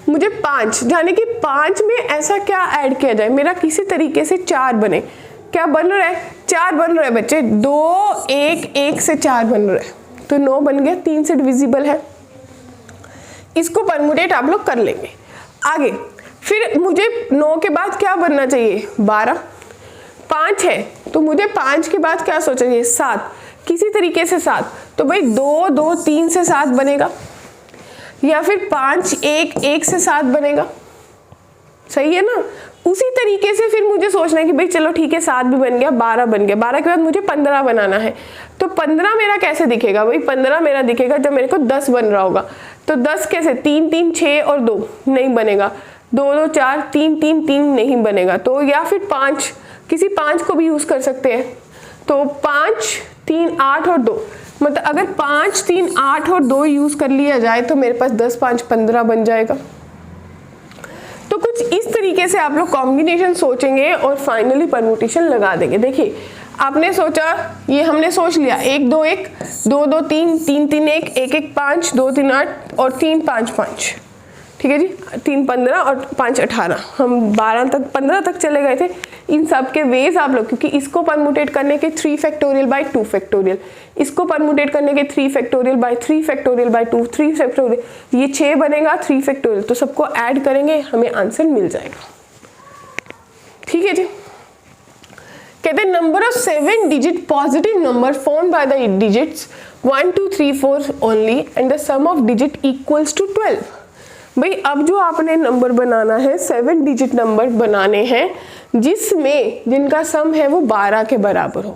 मुझे 5, यानी कि 5 में ऐसा क्या ऐड किया जाए मेरा किसी तरीके से 4 बने। क्या बन रहा है? 4 बन रहा है बच्चे, 2 1 1 से 4 बन रहा है, तो 9 बन गया, 3 से डिविजिबल है। इसको परमुटेट आप लोग कर लेंगे आगे। फिर मुझे 9 के बाद क्या बनना चाहिए? 12। 5 है तो मुझे 5 के बाद क्या सोचेंगे? 7। किसी तरीके से 7, तो भाई 2 2 3 से 7 बनेगा, या फिर 5 1 1 से 7 बनेगा, सही है ना। उसी तरीके से फिर मुझे सोचना है कि भाई चलो ठीक है 7 भी बन गया, 12 बन गया, 12 के बाद मुझे 15 बनाना है। तो 15 मेरा कैसे दिखेगा भाई, 15 मेरा दिखेगा जब मेरे को 10 बन रहा होगा। तो 10 कैसे, 3 3 6 और 2 नहीं बनेगा, 2 2 4 3 3 3 नहीं बनेगा। तो या फिर 5, किसी 5 को भी यूज कर सकते हैं। तो 5 3 8 और 2, मतलब अगर 5 3 8 और 2 यूज कर लिया जाए तो मेरे पास 10 5 15 बन जाएगा। तो कुछ इस तरीके से आप लोग कॉम्बिनेशन सोचेंगे और फाइनली परम्यूटेशन लगा देंगे। देखिए आपने सोचा, ये हमने सोच लिया 1 2 1 2 2 3 3 3 1 1 1 5 2 3 8 और 3 5 5, ठीक है जी। 3 15 और 5 18, हम 12 तक 15 तक चले गए थे। इन सब के वेज आप लोग, क्योंकि इसको परम्यूटेट करने के 3 फैक्टोरियल बाय 2 फैक्टोरियल, इसको परम्यूटेट करने के 3 factorial by 3 factorial by 2 3 factorial, ये 6 बनेगा 3 फैक्टोरियल, तो सबको ऐड करेंगे हमें आंसर मिल जाएगा, ठीक है जी। कहते हैं number of 7 digit positive number form by the digits 1 2 3 4 only and the sum of digit equals to 12। भाई अब जो आपने नंबर बनाना है 7 डिजिट नंबर बनाने हैं जिसमें जिनका सम है वो 12 के बराबर हो,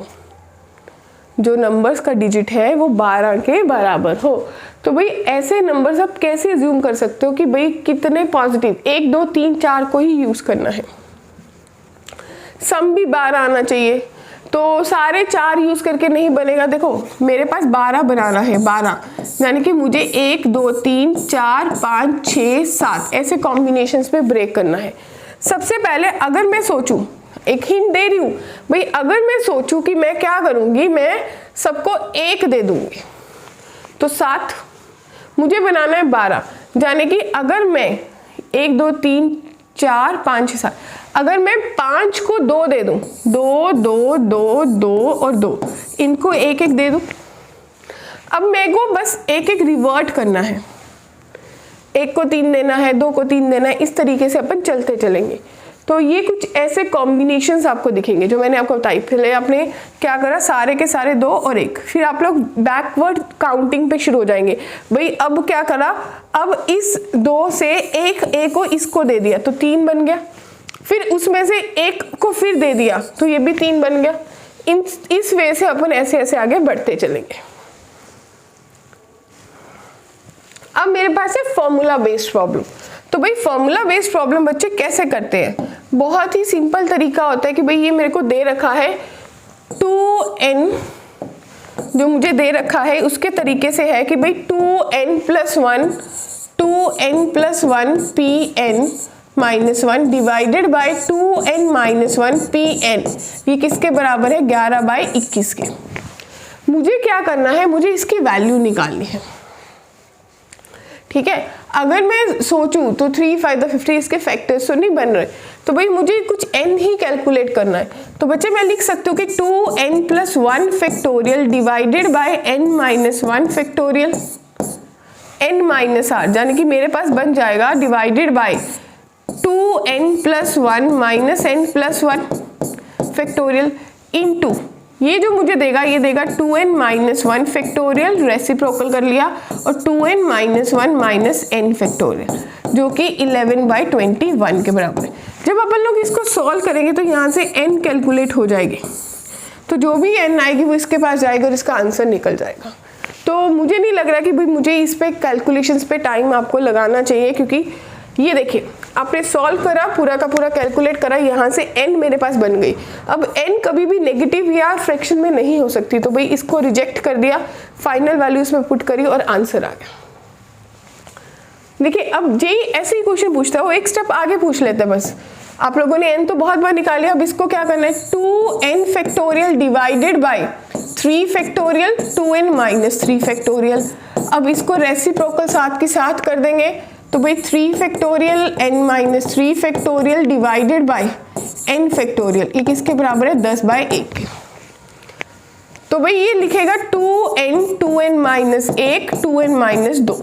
जो नंबर्स का डिजिट है वो 12 के बराबर हो। तो भाई ऐसे नंबर्स आप कैसे अज्यूम कर सकते हो कि भाई कितने पॉजिटिव, 1 2 3 4 को ही यूज करना है, सम भी 12 आना चाहिए। तो सारे 4 यूज करके नहीं बनेगा। देखो मेरे पास 12 बनाना है, 12 यानी कि मुझे 1 2 3 4 5 6 7 ऐसे कॉम्बिनेशंस पे ब्रेक करना है। सबसे पहले अगर मैं सोचूं, एक हिंट दे रही हूं भाई, अगर मैं सोचूं कि मैं क्या करूंगी, मैं सबको 1 दे दूंगी, तो 7 मुझे बनाना है 12, यानी कि अगर मैं 1 2 3 4 5 6 7, अगर मैं 5 को 2 दे दूं, 2 2 2 2 और 2, इनको 1 1 दे दूं। अब मेरे को बस 1 1 रिवर्ट करना है, 1 को 3 देना है, 2 को 3 देना है, इस तरीके से अपन चलते चलेंगे। तो ये कुछ ऐसे कॉम्बिनेशंस आपको दिखेंगे जो मैंने आपको बताई। पहले आपने क्या करा, सारे के सारे 2 और 1, फिर आप लोग बैकवर्ड काउंटिंग पे शुरू हो जाएंगे। भाई अब क्या करा, अब इस 2 से एक को इसको दे दिया तो 3 बन गया, फिर उसमें से 1 को फिर दे दिया तो ये भी 3 बन गया। इस वे से अपन ऐसे ऐसे आगे बढ़ते चलेंगे। अब मेरे पास है फॉर्मूला बेस्ड प्रॉब्लम। तो भाई फॉर्मूला बेस्ड प्रॉब्लम बच्चे कैसे करते हैं, बहुत ही सिंपल तरीका होता है कि भाई ये मेरे को दे रखा है 2n, जो मुझे दे रखा है उसके तरीके से है कि भाई 2n + 1 2n + 1 pn - 1 divided by 2n - 1 pn, ये किसके बराबर है, 11/21 के। मुझे क्या करना है, मुझे इसकी वैल्यू निकालनी है, ठीक है। अगर मैं सोचूं तो 3 5 50 इसके फैक्टर्स तो नहीं बन रहे, तो भाई मुझे कुछ n ही कैलकुलेट करना है। तो बच्चे मैं लिख सकती हूँ कि 2n + 1 factorial divided by n - 1 factorial n - r, यानी कि मेरे पास बन जाएगा divided by 2n + 1 - n + 1 factorial into ये जो मुझे देगा, ये देगा 2n - 1 फैक्टोरियल, रेसिप्रोकल कर लिया, और 2n - 1 - n फैक्टोरियल, जो कि 11/21 के बराबर है। जब अपन लोग इसको सॉल्व करेंगे तो यहाँ से n कैलकुलेट हो जाएगी, तो जो भी n आएगी वो इसके पास जाएगा और इसका आंसर निकल जाएगा। तो मुझे नहीं लग रहा कि भाई मुझे इस पे कैलकुलेशंस पे टाइम आपको लगाना चाहिए, क्योंकि ये देखिए आपने सॉल्व करा, पूरा का पूरा कैलकुलेट करा, यहाँ से n मेरे पास बन गई। अब n कभी भी नेगेटिव या फ्रैक्शन में नहीं हो सकती, तो भाई इसको रिजेक्ट कर दिया, फाइनल वैल्यू इसमें पुट करी और आंसर आ गया। देखिए अब जेई ऐसे ही क्वेश्चन पूछता है, वो एक स्टेप आगे पूछ लेते हैं बस। आप लोगों ने n तो बहुत बार निकाल लिया, अब इसको क्या करना है, 2n factorial divided by 3 factorial 2n - 3 factorial. अब इसको रेसिप्रोकल साथ के साथ कर देंगे, तो भाई 3 factorial n - 3 factorial divided by n factorial, ये किसके बराबर है, 10/1। तो भाई ये लिखेगा 2n - 1 2n - 2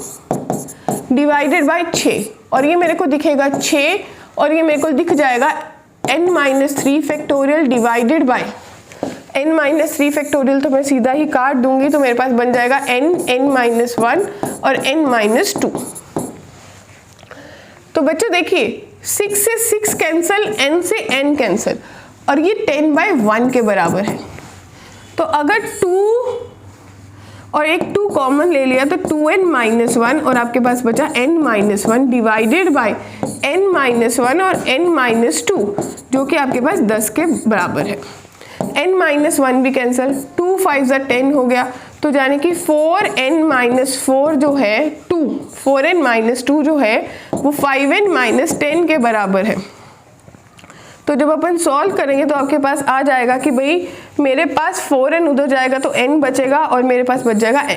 डिवाइडेड बाय 6, और ये मेरे को दिखेगा 6, और ये मेरे को दिख जाएगा n - 3 factorial divided by n-3 factorial तो मैं सीधा ही काट दूंगी, तो मेरे पास बन जाएगा n-1 और n-2। तो बच्चों देखिए 6 से 6 कैंसिल, n से n कैंसिल, और ये 10/1 के बराबर है। तो अगर 2 और एक 2 कॉमन ले लिया तो 2n-1 और आपके पास बचा n-1 डिवाइडेड बाय n-1 और n-2 जो कि आपके पास 10 के बराबर है। n-1 भी कैंसिल, 2 5 10 हो गया, तो यानी कि 4n-4 जो है 2, 4n-2 जो है वो 5n-10 के बराबर है। तो जब अपन सॉल्व करेंगे तो आपके पास आ जाएगा कि भाई मेरे पास 4n उधर जाएगा तो n बचेगा और मेरे पास बच जाएगा n,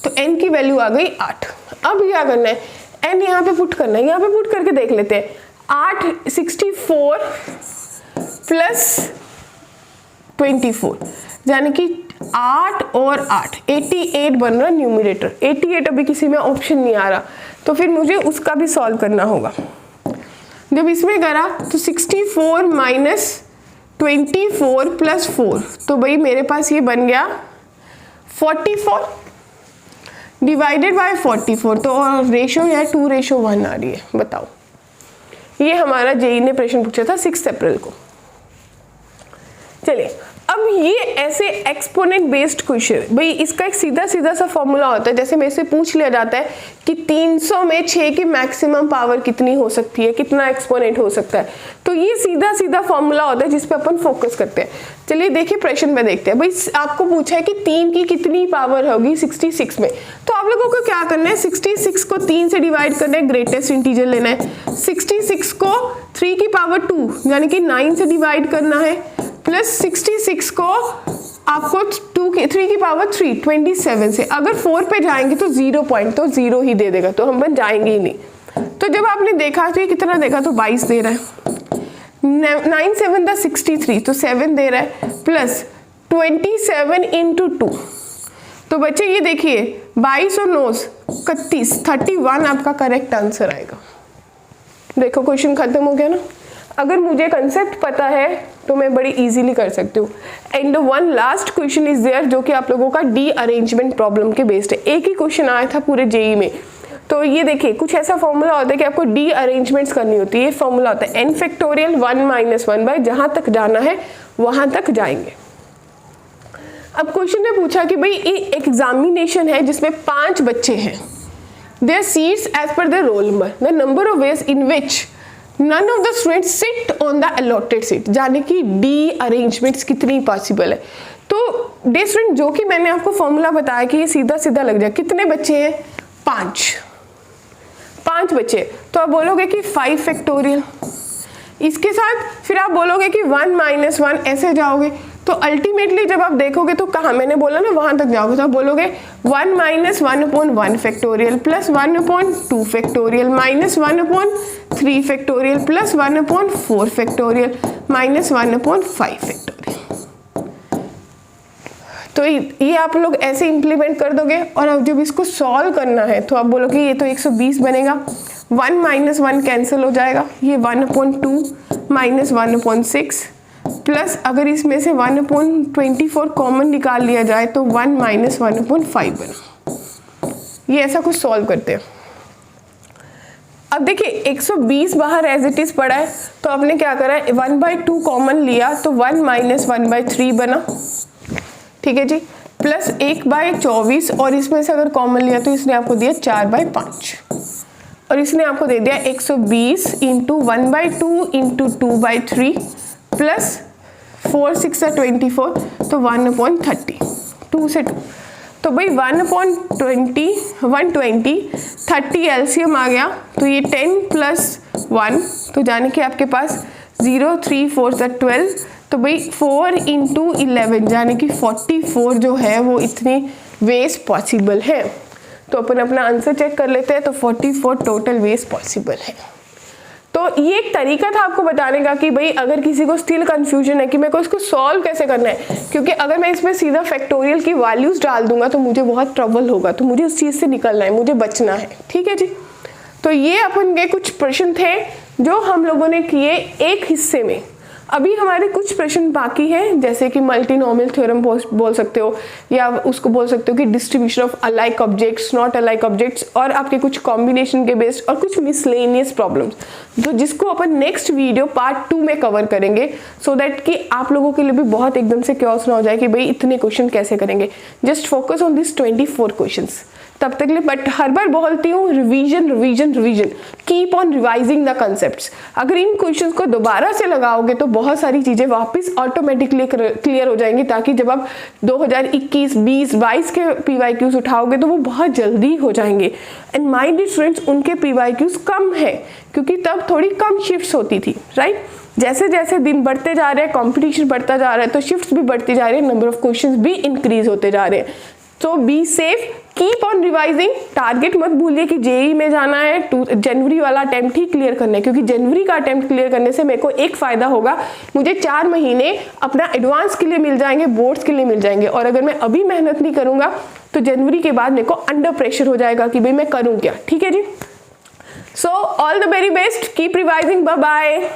तो n की वैल्यू आ गई 8। अब क्या करना है, n यहाँ पे पुट करना है, यहाँ पे पुट करके देख लेते हैं। 8 64 प्लस 24 यानी कि 8 और 8 88 बन रहा न्यूमरेटर। 88 अभी किसी में ऑप्शन नहीं आ रहा, तो फिर मुझे उसका भी सॉल्व करना होगा। जब इसमें करा तो 64 माइनस 24 प्लस 4, तो भाई मेरे पास ये बन गया 44 डिवाइडेड बाय 44, तो रेशो है 2:1 आ रही है। बताओ, ये हमारा जेई ने प्रश्न पूछा था 6 अप्रैल को। चलिए, अब ये ऐसे एक्सपोनेंट बेस्ड क्वेश्चन, भाई इसका एक सीधा सीधा सा फॉर्मूला होता है। जैसे मेरे से पूछ लिया जाता है कि 300 में 6 की मैक्सिमम पावर कितनी हो सकती है, कितना एक्सपोनेंट हो सकता है, तो ये सीधा सीधा फॉर्मूला होता है जिस पे अपन फोकस करते हैं। चलिए देखिए प्रश्न में देखते हैं। भाई आपको पूछा है कि 3 की कितनी पावर होगी 66 में, तो आप लोगों को क्या करना है, 66 को 3 से डिवाइड करना है, ग्रेटेस्ट इंटीजर लेना है। 66 को 3 की पावर 2 यानी कि 9 से डिवाइड करना है, प्लस 66 को आपको 3 की पावर 3 27 से। अगर 4 पे जाएंगे तो 0 पॉइंट, तो 0 ही दे देगा, तो हम बन जाएंगे ही नहीं। तो जब आपने देखा तो ये कितना देखा, तो 22 दे रहा है। 9 7 दा 63, तो 7 दे रहा है, प्लस 27 इंटू 2। तो बच्चे ये देखिए 22 और 9 31 31 आपका करेक्ट आंसर आएगा। देखो क्वेश्चन खत्म हो गया ना। अगर मुझे कंसेप्ट पता है तो मैं बड़ी इजीली कर सकती हूँ। And one last question is there जो कि आप लोगों का डी अरेंजमेंट प्रॉब्लम के बेस्ड है। एक ही क्वेश्चन आया था पूरे जेई में, तो ये देखिए कुछ ऐसा फॉर्मूला होता है कि आपको डी अरेंजमेंट्स करनी होती है। ये फॉर्मूला होता है n फैक्टोरियल 1 - 1 बाय जहां तक जाना है वहां तक जाएंगे। अब क्वेश्चन ने पूछा कि भाई एक एग्जामिनेशन है जिसमें 5 बच्चे हैं, their seats as per their roll number, the number of ways in which none of the students sit on the allotted seat, यानी कि डी अरेंजमेंट्स कितनी पॉसिबल है। तो डे स्टूडेंट जो कि मैंने आपको फॉर्मूला बताया कि ये सीधा सीधा लग जाए। कितने बच्चे हैं, 5 बच्चे, तो आप बोलोगे कि 5 फैक्टोरियल, इसके साथ फिर आप बोलोगे कि 1 - 1 ऐसे जाओगे। तो अल्टीमेटली जब आप देखोगे तो कहाँ, मैंने बोला ना वहां तक जाओगे, तो आप बोलोगे 1 - 1/1 factorial plus 1/2 factorial minus 1/3 factorial plus 1/4 factorial minus 1/5 factorial. तो ये आप लोग ऐसे इंप्लीमेंट कर दोगे। और अब जब इसको सॉल्व करना है तो आप बोलोगे ये तो 120 बनेगा, 1 - 1 कैंसिल हो जाएगा, ये 1/2 माइनस 1/6 प्लस अगर इसमें से 1/24 कॉमन निकाल लिया जाए तो 1 - 1/5 बना। ये ऐसा कुछ सॉल्व करते हैं। अब देखिए 120 बाहर एज इट इज पड़ा है, तो आपने क्या करा है 1/2 कॉमन लिया तो 1 - 1/3 बना, ठीक है जी, प्लस 1/24 और इसमें से अगर कॉमन लिया तो इसने आपको दिया 4/5 और इसने आपको दे दिया 120 इंटू 1/2 इंटू 2/3 प्लस 4 6 24, तो 1/30 2 से 2, तो भाई 1/20 30 एलसीएम आ गया, तो ये 10 + 1, तो जाने कि आपके पास 0 3 4 12, तो भाई 4 इंटू 11 यानी कि 44 जो है वो इतनी वेज पॉसिबल है। तो अपन अपना आंसर चेक कर लेते हैं, तो 44 टोटल वेज पॉसिबल है। तो ये एक तरीका था आपको बताने का कि भाई अगर किसी को स्टिल कंफ्यूजन है कि मेरे को इसको सॉल्व कैसे करना है, क्योंकि अगर मैं इसमें सीधा फैक्टोरियल की वैल्यूज डाल दूंगा तो मुझे बहुत ट्रबल होगा, तो मुझे उस चीज़ से निकलना है, मुझे बचना है, ठीक है जी। तो ये अपन के कुछ प्रश्न थे जो हम लोगों ने किए एक हिस्से में। अभी हमारे कुछ प्रश्न बाकी हैं, जैसे कि मल्टीनोमियल थ्योरम बोल सकते हो, या उसको बोल सकते हो कि distribution of alike objects, not alike objects, और आपके कुछ कॉम्बिनेशन के बेस्ड और कुछ मिसलेनियस प्रॉब्लम्स, तो जिसको अपन नेक्स्ट वीडियो पार्ट 2 में कवर करेंगे, सो दैट कि आप लोगों के लिए भी बहुत एकदम से क्योस ना हो जाए कि भाई इतने क्वेश्चन कैसे करेंगे। Just focus on this 24 questions तब तक लिए। बट हर बार बोलती हूँ, revision revision revision, keep on revising the concepts. अगर इन क्वेश्चंस को दोबारा से लगाओगे तो बहुत सारी चीजें वापस ऑटोमेटिकली क्लियर हो जाएंगी, ताकि जब आप 2021, 20, 22 के PYQs उठाओगे तो वो बहुत जल्दी हो जाएंगे। एंड माय डियर स्टूडेंट्स, उनके PYQs कम है क्योंकि तब थोड़ी कम शिफ्ट्स होती थी, राइट। जैसे जैसे दिन बढ़ते जा रहे हैं, कंपटीशन बढ़ता जा रहा है, तो शिफ्ट्स भी बढ़ती जा रही है, नंबर ऑफ क्वेश्चंस भी इंक्रीज होते जा रहे हैं। तो be safe, keep on revising. Target मत भूलिए कि जेई में जाना है, जनवरी वाला अटेम्प्ट ही क्लियर करना है, क्योंकि जनवरी का अटेम्प्ट क्लियर करने से मेरे को एक फायदा होगा, मुझे 4 महीने अपना एडवांस के लिए मिल जाएंगे, बोर्ड्स के लिए मिल जाएंगे। और अगर मैं अभी मेहनत नहीं करूंगा तो जनवरी के बाद मेरे को अंडर प्रेशर हो जाएगा कि भाई मैं करूं क्या। ठीक है जी। So all the very best, keep revising, bye bye.